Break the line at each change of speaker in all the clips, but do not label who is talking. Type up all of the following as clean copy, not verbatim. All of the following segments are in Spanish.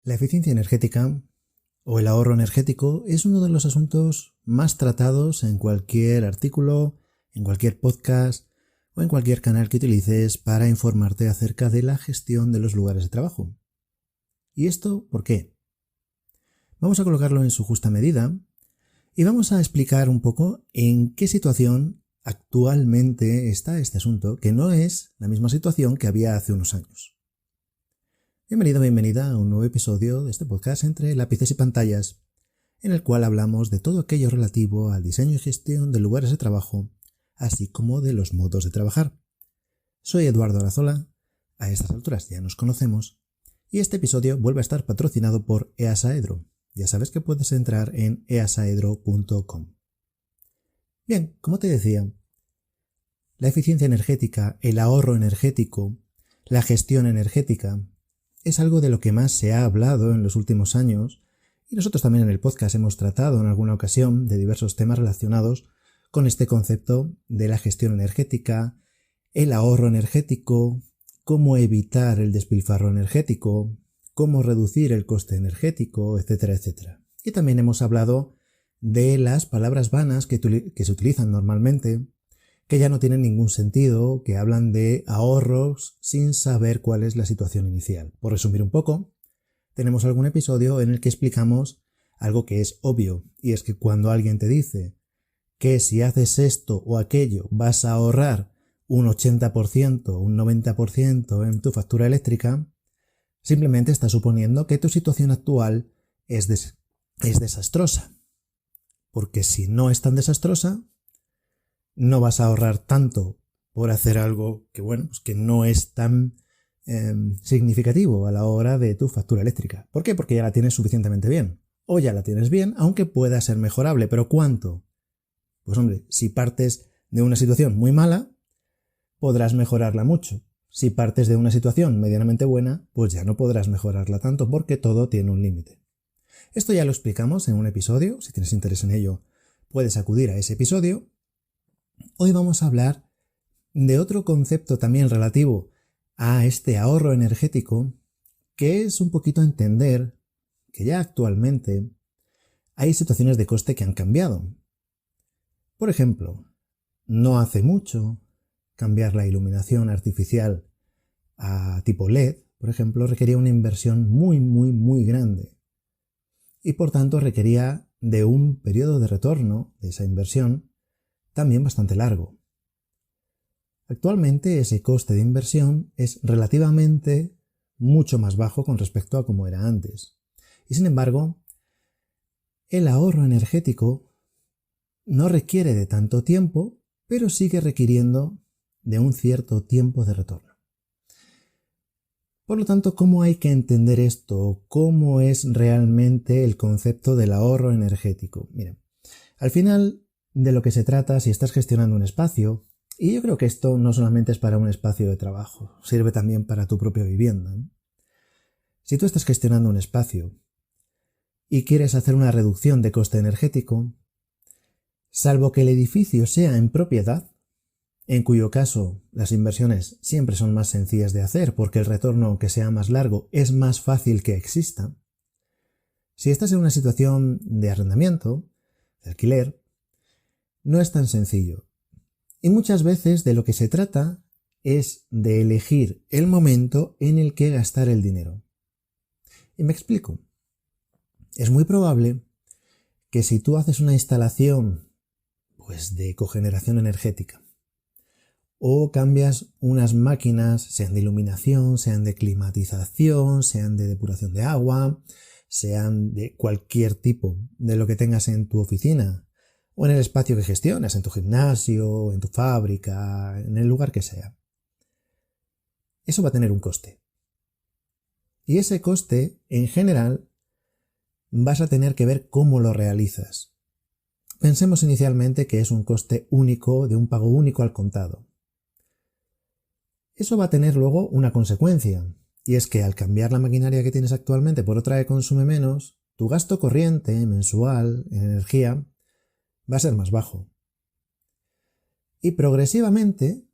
La eficiencia energética o el ahorro energético es uno de los asuntos más tratados en cualquier artículo, en cualquier podcast o en cualquier canal que utilices para informarte acerca de la gestión de los lugares de trabajo. ¿Y esto por qué? Vamos a colocarlo en su justa medida y vamos a explicar un poco en qué situación actualmente está este asunto, que no es la misma situación que había hace unos años. Bienvenido, bienvenida a un nuevo episodio de este podcast entre lápices y pantallas, en el cual hablamos de todo aquello relativo al diseño y gestión de lugares de trabajo, así como de los modos de trabajar. Soy Eduardo Arazola, a estas alturas ya nos conocemos, y este episodio vuelve a estar patrocinado por EASAEDRO. Ya sabes que puedes entrar en easaedro.com. Bien, como te decía, la eficiencia energética, el ahorro energético, la gestión energética, es algo de lo que más se ha hablado en los últimos años y nosotros también en el podcast hemos tratado en alguna ocasión de diversos temas relacionados con este concepto de la gestión energética, el ahorro energético, cómo evitar el despilfarro energético, cómo reducir el coste energético, etcétera, etcétera. Y también hemos hablado de las palabras vanas que se utilizan normalmente, que ya no tienen ningún sentido, que hablan de ahorros sin saber cuál es la situación inicial. Por resumir un poco, tenemos algún episodio en el que explicamos algo que es obvio, y es que cuando alguien te dice que si haces esto o aquello vas a ahorrar un 80%, un 90% en tu factura eléctrica, simplemente está suponiendo que tu situación actual es desastrosa. Porque si no es tan desastrosa, no vas a ahorrar tanto por hacer algo que, que no es tan significativo a la hora de tu factura eléctrica. ¿Por qué? Porque ya la tienes suficientemente bien. O ya la tienes bien, aunque pueda ser mejorable. ¿Pero cuánto? Pues hombre, si partes de una situación muy mala, podrás mejorarla mucho. Si partes de una situación medianamente buena, pues ya no podrás mejorarla tanto porque todo tiene un límite. Esto ya lo explicamos en un episodio. Si tienes interés en ello, puedes acudir a ese episodio. Hoy vamos a hablar de otro concepto también relativo a este ahorro energético, que es un poquito entender que ya actualmente hay situaciones de coste que han cambiado. Por ejemplo, no hace mucho cambiar la iluminación artificial a tipo LED, por ejemplo, requería una inversión muy grande y por tanto requería de un periodo de retorno de esa inversión también bastante largo. Actualmente ese coste de inversión es relativamente mucho más bajo con respecto a como era antes. Y sin embargo, el ahorro energético no requiere de tanto tiempo, pero sigue requiriendo de un cierto tiempo de retorno. Por lo tanto, ¿cómo hay que entender esto? ¿Cómo es realmente el concepto del ahorro energético? Mira, al final de lo que se trata, si estás gestionando un espacio, y yo creo que esto no solamente es para un espacio de trabajo, sirve también para tu propia vivienda, ¿no? Si tú estás gestionando un espacio y quieres hacer una reducción de coste energético, salvo que el edificio sea en propiedad, en cuyo caso las inversiones siempre son más sencillas de hacer porque el retorno, aunque sea más largo, es más fácil que exista. Si estás en una situación de arrendamiento, de alquiler, no es tan sencillo. Y muchas veces de lo que se trata es de elegir el momento en el que gastar el dinero. Y me explico. Es muy probable que si tú haces una instalación de cogeneración energética o cambias unas máquinas, sean de iluminación, sean de climatización, sean de depuración de agua, sean de cualquier tipo de lo que tengas en tu oficina, o en el espacio que gestionas, en tu gimnasio, en tu fábrica, en el lugar que sea. Eso va a tener un coste. Y ese coste, en general, vas a tener que ver cómo lo realizas. Pensemos inicialmente que es un coste único, de un pago único al contado. Eso va a tener luego una consecuencia, y es que al cambiar la maquinaria que tienes actualmente por otra que consume menos, tu gasto corriente mensual en energía va a ser más bajo. Y progresivamente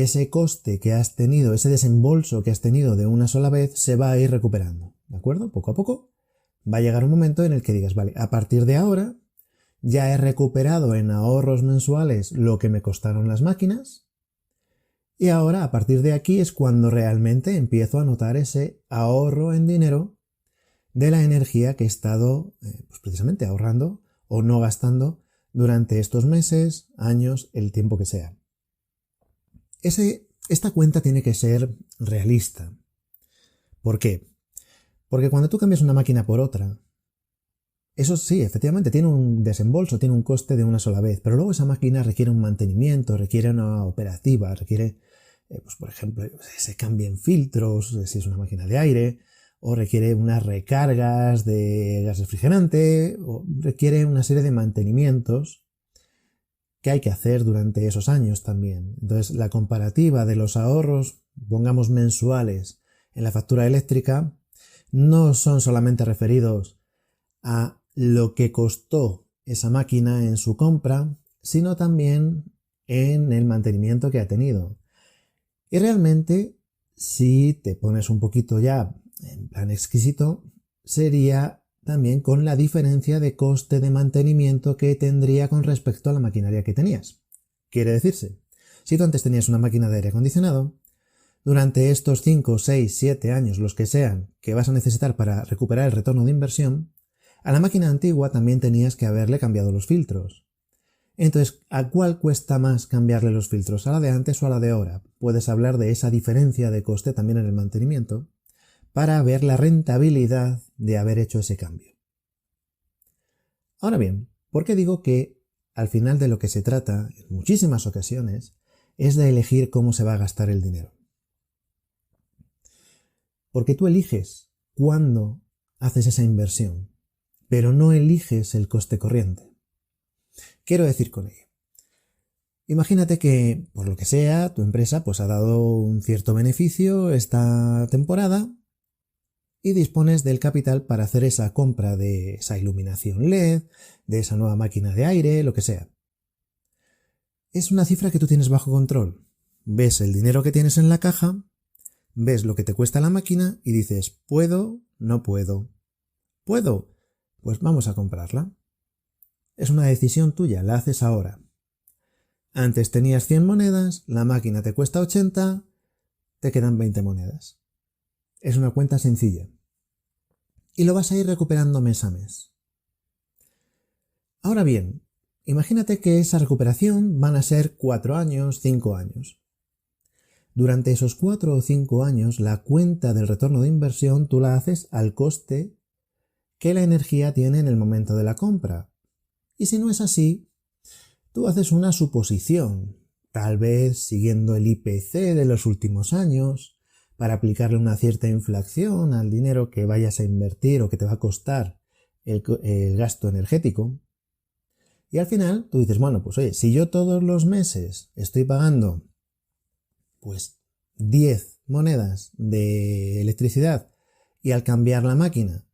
ese coste que has tenido, ese desembolso que has tenido de una sola vez, se va a ir recuperando, ¿de acuerdo? Poco a poco va a llegar un momento en el que digas, vale, a partir de ahora ya he recuperado en ahorros mensuales lo que me costaron las máquinas y ahora a partir de aquí es cuando realmente empiezo a notar ese ahorro en dinero de la energía que he estado pues precisamente ahorrando o no gastando durante estos meses, años, el tiempo que sea. Esta cuenta tiene que ser realista. ¿Por qué? Porque cuando tú cambias una máquina por otra, eso sí, efectivamente, tiene un desembolso, tiene un coste de una sola vez, pero luego esa máquina requiere un mantenimiento, requiere una operativa, requiere, pues por ejemplo, se cambien filtros, si es una máquina de aire, o requiere unas recargas de gas refrigerante, o requiere una serie de mantenimientos que hay que hacer durante esos años también. Entonces, la comparativa de los ahorros, pongamos mensuales, en la factura eléctrica, no son solamente referidos a lo que costó esa máquina en su compra, sino también en el mantenimiento que ha tenido. Y realmente, si te pones un poquito ya en plan exquisito, sería también con la diferencia de coste de mantenimiento que tendría con respecto a la maquinaria que tenías. Quiere decirse, si tú antes tenías una máquina de aire acondicionado, durante estos 5, 6, 7 años, los que sean, que vas a necesitar para recuperar el retorno de inversión, a la máquina antigua también tenías que haberle cambiado los filtros. Entonces, ¿a cuál cuesta más cambiarle los filtros? ¿A la de antes o a la de ahora? Puedes hablar de esa diferencia de coste también en el mantenimiento para ver la rentabilidad de haber hecho ese cambio. Ahora bien, ¿por qué digo que al final de lo que se trata, en muchísimas ocasiones, es de elegir cómo se va a gastar el dinero? Porque tú eliges cuándo haces esa inversión, pero no eliges el coste corriente. Quiero decir con ello, imagínate que, por lo que sea, tu empresa pues ha dado un cierto beneficio esta temporada y dispones del capital para hacer esa compra de esa iluminación LED, de esa nueva máquina de aire, lo que sea. Es una cifra que tú tienes bajo control. Ves el dinero que tienes en la caja, ves lo que te cuesta la máquina y dices, ¿puedo? No puedo. ¿Puedo? Pues vamos a comprarla. Es una decisión tuya, la haces ahora. Antes tenías 100 monedas, la máquina te cuesta 80, te quedan 20 monedas. Es una cuenta sencilla. Y lo vas a ir recuperando mes a mes. Ahora bien, imagínate que esa recuperación van a ser 4 años, 5 años. Durante esos 4 o 5 años, la cuenta del retorno de inversión tú la haces al coste que la energía tiene en el momento de la compra. Y si no es así, tú haces una suposición, tal vez siguiendo el IPC de los últimos años, para aplicarle una cierta inflación al dinero que vayas a invertir o que te va a costar el gasto energético. Y al final tú dices, bueno, pues oye, si yo todos los meses estoy pagando pues 10 monedas de electricidad y al cambiar la máquina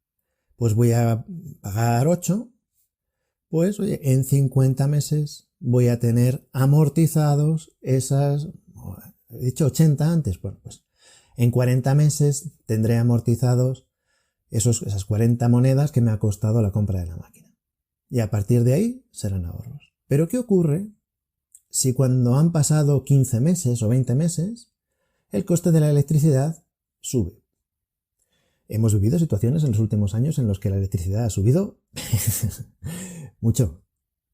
pues voy a pagar 8, pues oye, en 50 meses voy a tener amortizados esas, he dicho 80 antes, bueno, pues en 40 meses tendré amortizados esas 40 monedas que me ha costado la compra de la máquina. Y a partir de ahí serán ahorros. Pero ¿qué ocurre si cuando han pasado 15 meses o 20 meses el coste de la electricidad sube? Hemos vivido situaciones en los últimos años en los que la electricidad ha subido mucho.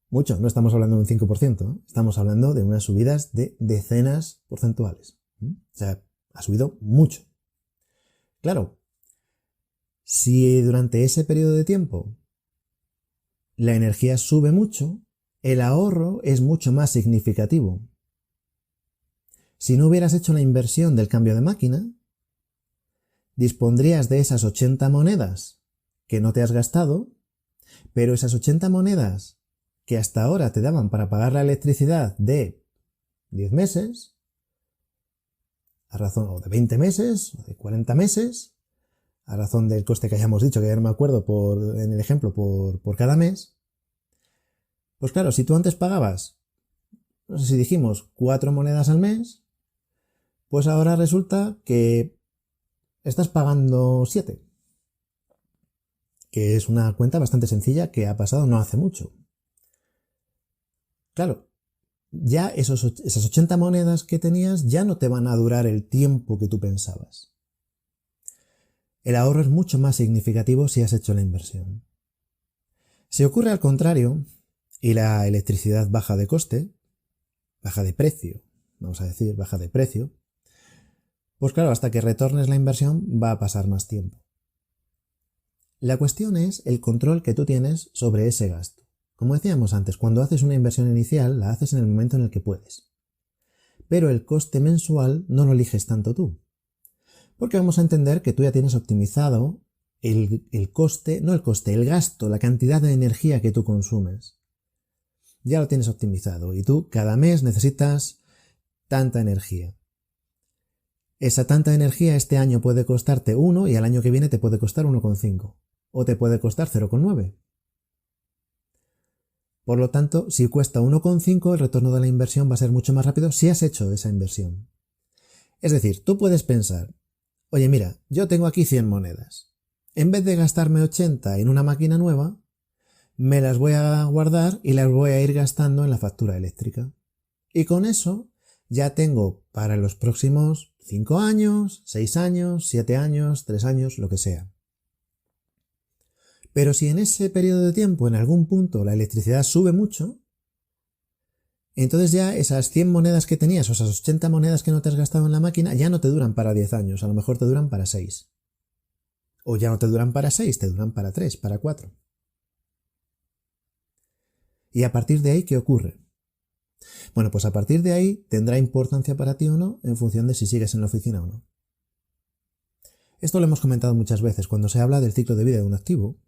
No estamos hablando de un 5%, ¿eh? Estamos hablando de unas subidas de decenas porcentuales. O sea, ha subido mucho. Claro, si durante ese periodo de tiempo la energía sube mucho, el ahorro es mucho más significativo. Si no hubieras hecho la inversión del cambio de máquina, dispondrías de esas 80 monedas que no te has gastado, pero esas 80 monedas que hasta ahora te daban para pagar la electricidad de 10 meses, a razón o de 20 meses o de 40 meses, a razón del coste que hayamos dicho, que ya no me acuerdo en el ejemplo, por cada mes, pues claro, si tú antes pagabas, no sé si dijimos 4 monedas al mes, Pues ahora resulta que estás pagando 7, que es una cuenta bastante sencilla que ha pasado no hace mucho. Claro, ya esas 80 monedas que tenías ya no te van a durar el tiempo que tú pensabas. El ahorro es mucho más significativo si has hecho la inversión. Si ocurre al contrario, y la electricidad baja de coste, baja de precio, vamos a decir, baja de precio, pues claro, hasta que retornes la inversión va a pasar más tiempo. La cuestión es el control que tú tienes sobre ese gasto. Como decíamos antes, cuando haces una inversión inicial, la haces en el momento en el que puedes. Pero el coste mensual no lo eliges tanto tú. Porque vamos a entender que tú ya tienes optimizado el gasto, la cantidad de energía que tú consumes. Ya lo tienes optimizado y tú cada mes necesitas tanta energía. Esa tanta energía este año puede costarte 1 y al año que viene te puede costar 1,5 o te puede costar 0,9. Por lo tanto, si cuesta 1,5, el retorno de la inversión va a ser mucho más rápido si has hecho esa inversión. Es decir, tú puedes pensar, oye mira, yo tengo aquí 100 monedas. En vez de gastarme 80 en una máquina nueva, me las voy a guardar y las voy a ir gastando en la factura eléctrica. Y con eso ya tengo para los próximos 5 años, 6 años, 7 años, 3 años, lo que sea. Pero si en ese periodo de tiempo, en algún punto, la electricidad sube mucho, entonces ya esas 100 monedas que tenías o esas 80 monedas que no te has gastado en la máquina ya no te duran para 10 años, a lo mejor te duran para 6. O ya no te duran para 6, te duran para 3, para 4. ¿Y a partir de ahí qué ocurre? Bueno, pues a partir de ahí tendrá importancia para ti o no en función de si sigues en la oficina o no. Esto lo hemos comentado muchas veces cuando se habla del ciclo de vida de un activo.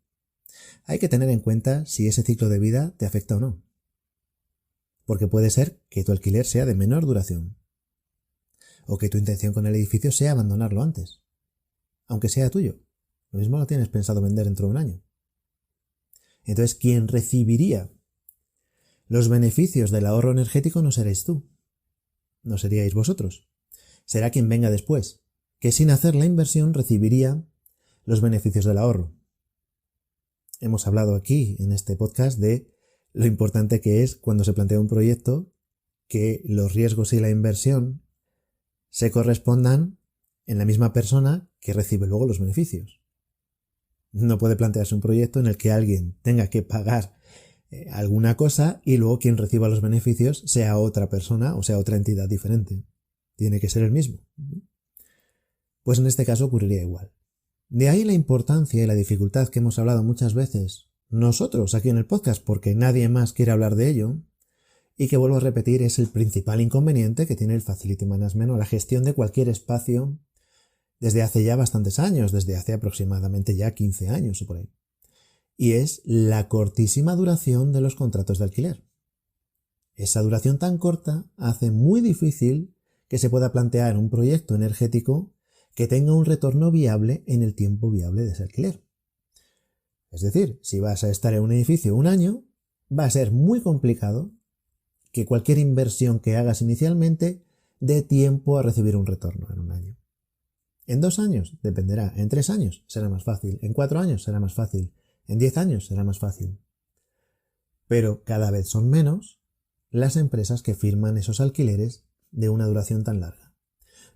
Hay que tener en cuenta si ese ciclo de vida te afecta o no. Porque puede ser que tu alquiler sea de menor duración. O que tu intención con el edificio sea abandonarlo antes. Aunque sea tuyo. Lo mismo lo tienes pensado vender dentro de un año. Entonces, quien recibiría los beneficios del ahorro energético no seréis tú. No seríais vosotros. Será quien venga después, que sin hacer la inversión recibiría los beneficios del ahorro. Hemos hablado aquí en este podcast de lo importante que es cuando se plantea un proyecto que los riesgos y la inversión se correspondan en la misma persona que recibe luego los beneficios. No puede plantearse un proyecto en el que alguien tenga que pagar alguna cosa y luego quien reciba los beneficios sea otra persona o sea otra entidad diferente. Tiene que ser el mismo. Pues en este caso ocurriría igual. De ahí la importancia y la dificultad que hemos hablado muchas veces nosotros aquí en el podcast porque nadie más quiere hablar de ello y que vuelvo a repetir es el principal inconveniente que tiene el Facility Management o la gestión de cualquier espacio desde hace ya bastantes años, desde hace aproximadamente ya 15 años o por ahí. Y es la cortísima duración de los contratos de alquiler. Esa duración tan corta hace muy difícil que se pueda plantear un proyecto energético que tenga un retorno viable en el tiempo viable de ese alquiler. Es decir, si vas a estar en un edificio un año, va a ser muy complicado que cualquier inversión que hagas inicialmente dé tiempo a recibir un retorno en un año. En 2 años dependerá, en 3 años será más fácil, en 4 años será más fácil, en 10 años será más fácil. Pero cada vez son menos las empresas que firman esos alquileres de una duración tan larga.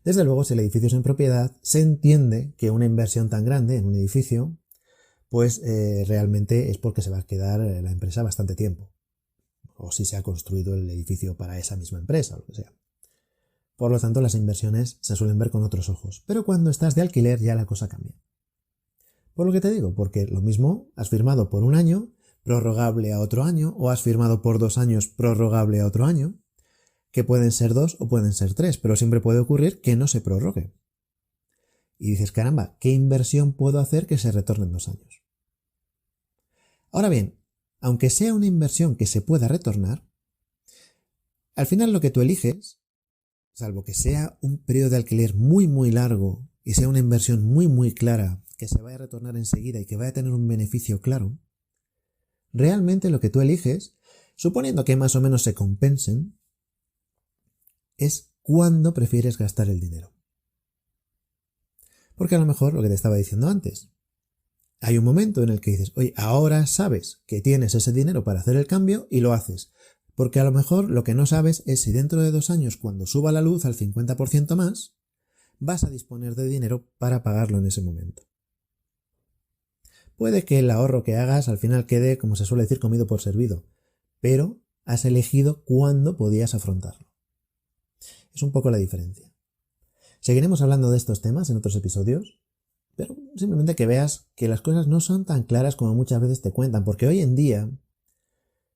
Desde luego, si el edificio es en propiedad, se entiende que una inversión tan grande en un edificio, pues realmente es porque se va a quedar la empresa bastante tiempo. O si se ha construido el edificio para esa misma empresa, o lo que sea. Por lo tanto, las inversiones se suelen ver con otros ojos. Pero cuando estás de alquiler ya la cosa cambia. Por lo que te digo, porque lo mismo has firmado por un año, prorrogable a otro año, o has firmado por 2 años, prorrogable a otro año, que pueden ser 2 o pueden ser 3, pero siempre puede ocurrir que no se prorrogue. Y dices, caramba, ¿qué inversión puedo hacer que se retorne en 2 años? Ahora bien, aunque sea una inversión que se pueda retornar, al final lo que tú eliges, salvo que sea un periodo de alquiler muy muy largo y sea una inversión muy muy clara, que se vaya a retornar enseguida y que vaya a tener un beneficio claro, realmente lo que tú eliges, suponiendo que más o menos se compensen, es ¿cuándo prefieres gastar el dinero? Porque a lo mejor lo que te estaba diciendo antes, hay un momento en el que dices, oye, ahora sabes que tienes ese dinero para hacer el cambio y lo haces. Porque a lo mejor lo que no sabes es si dentro de 2 años, cuando suba la luz al 50% más, vas a disponer de dinero para pagarlo en ese momento. Puede que el ahorro que hagas al final quede, como se suele decir, comido por servido, pero has elegido cuándo podías afrontarlo. Es un poco la diferencia. Seguiremos hablando de estos temas en otros episodios, pero simplemente que veas que las cosas no son tan claras como muchas veces te cuentan, porque hoy en día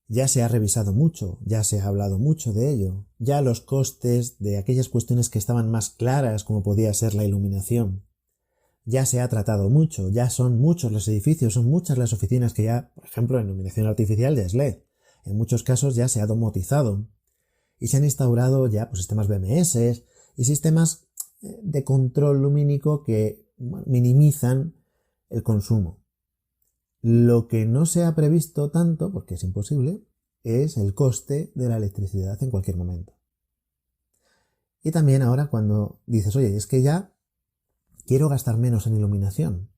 ya se ha revisado mucho, ya se ha hablado mucho de ello, ya los costes de aquellas cuestiones que estaban más claras, como podía ser la iluminación, ya se ha tratado mucho, ya son muchos los edificios, son muchas las oficinas que ya, por ejemplo, la iluminación artificial ya es LED. En muchos casos ya se ha domotizado y se han instaurado ya sistemas BMS y sistemas de control lumínico que minimizan el consumo. Lo que no se ha previsto tanto, porque es imposible, es el coste de la electricidad en cualquier momento. Y también ahora cuando dices, oye, es que ya quiero gastar menos en iluminación.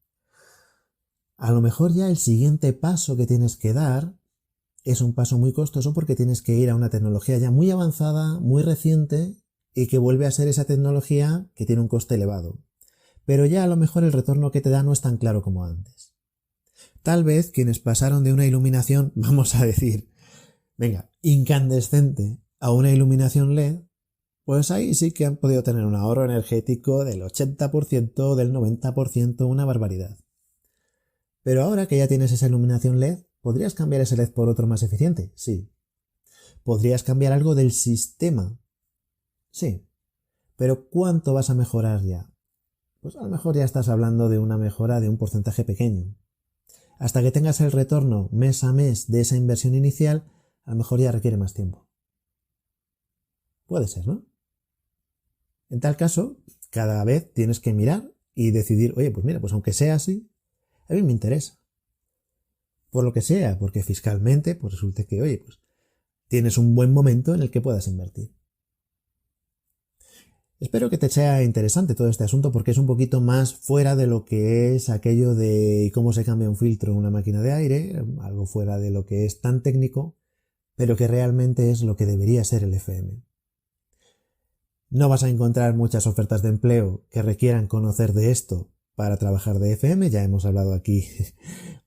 A lo mejor ya el siguiente paso que tienes que dar es un paso muy costoso porque tienes que ir a una tecnología ya muy avanzada, muy reciente y que vuelve a ser esa tecnología que tiene un coste elevado. Pero ya a lo mejor el retorno que te da no es tan claro como antes. Tal vez quienes pasaron de una iluminación, vamos a decir, incandescente a una iluminación LED, pues ahí sí que han podido tener un ahorro energético del 80%, del 90%, una barbaridad. Pero ahora que ya tienes esa iluminación LED, ¿podrías cambiar ese LED por otro más eficiente? Sí. ¿Podrías cambiar algo del sistema? Sí. Pero ¿cuánto vas a mejorar ya? Pues a lo mejor ya estás hablando de una mejora de un porcentaje pequeño. Hasta que tengas el retorno mes a mes de esa inversión inicial, a lo mejor ya requiere más tiempo. Puede ser, ¿no? En tal caso, cada vez tienes que mirar y decidir, oye, pues mira, pues aunque sea así, a mí me interesa. Por lo que sea, porque fiscalmente, pues resulte que, oye, pues tienes un buen momento en el que puedas invertir. Espero que te sea interesante todo este asunto porque es un poquito más fuera de lo que es aquello de cómo se cambia un filtro en una máquina de aire, algo fuera de lo que es tan técnico, pero que realmente es lo que debería ser el FM. No vas a encontrar muchas ofertas de empleo que requieran conocer de esto para trabajar de FM. Ya hemos hablado aquí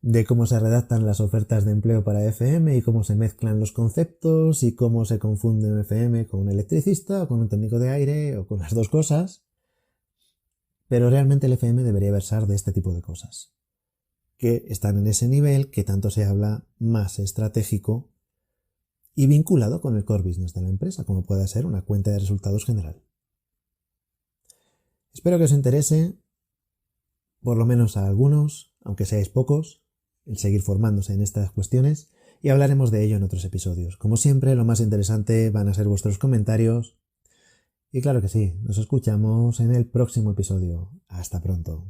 de cómo se redactan las ofertas de empleo para FM y cómo se mezclan los conceptos y cómo se confunde un FM con un electricista o con un técnico de aire o con las dos cosas. Pero realmente el FM debería versar de este tipo de cosas, que están en ese nivel que tanto se habla más estratégico y vinculado con el core business de la empresa, como puede ser una cuenta de resultados general. Espero que os interese, por lo menos a algunos, aunque seáis pocos, el seguir formándose en estas cuestiones, y hablaremos de ello en otros episodios. Como siempre, lo más interesante van a ser vuestros comentarios, y claro que sí, nos escuchamos en el próximo episodio. Hasta pronto.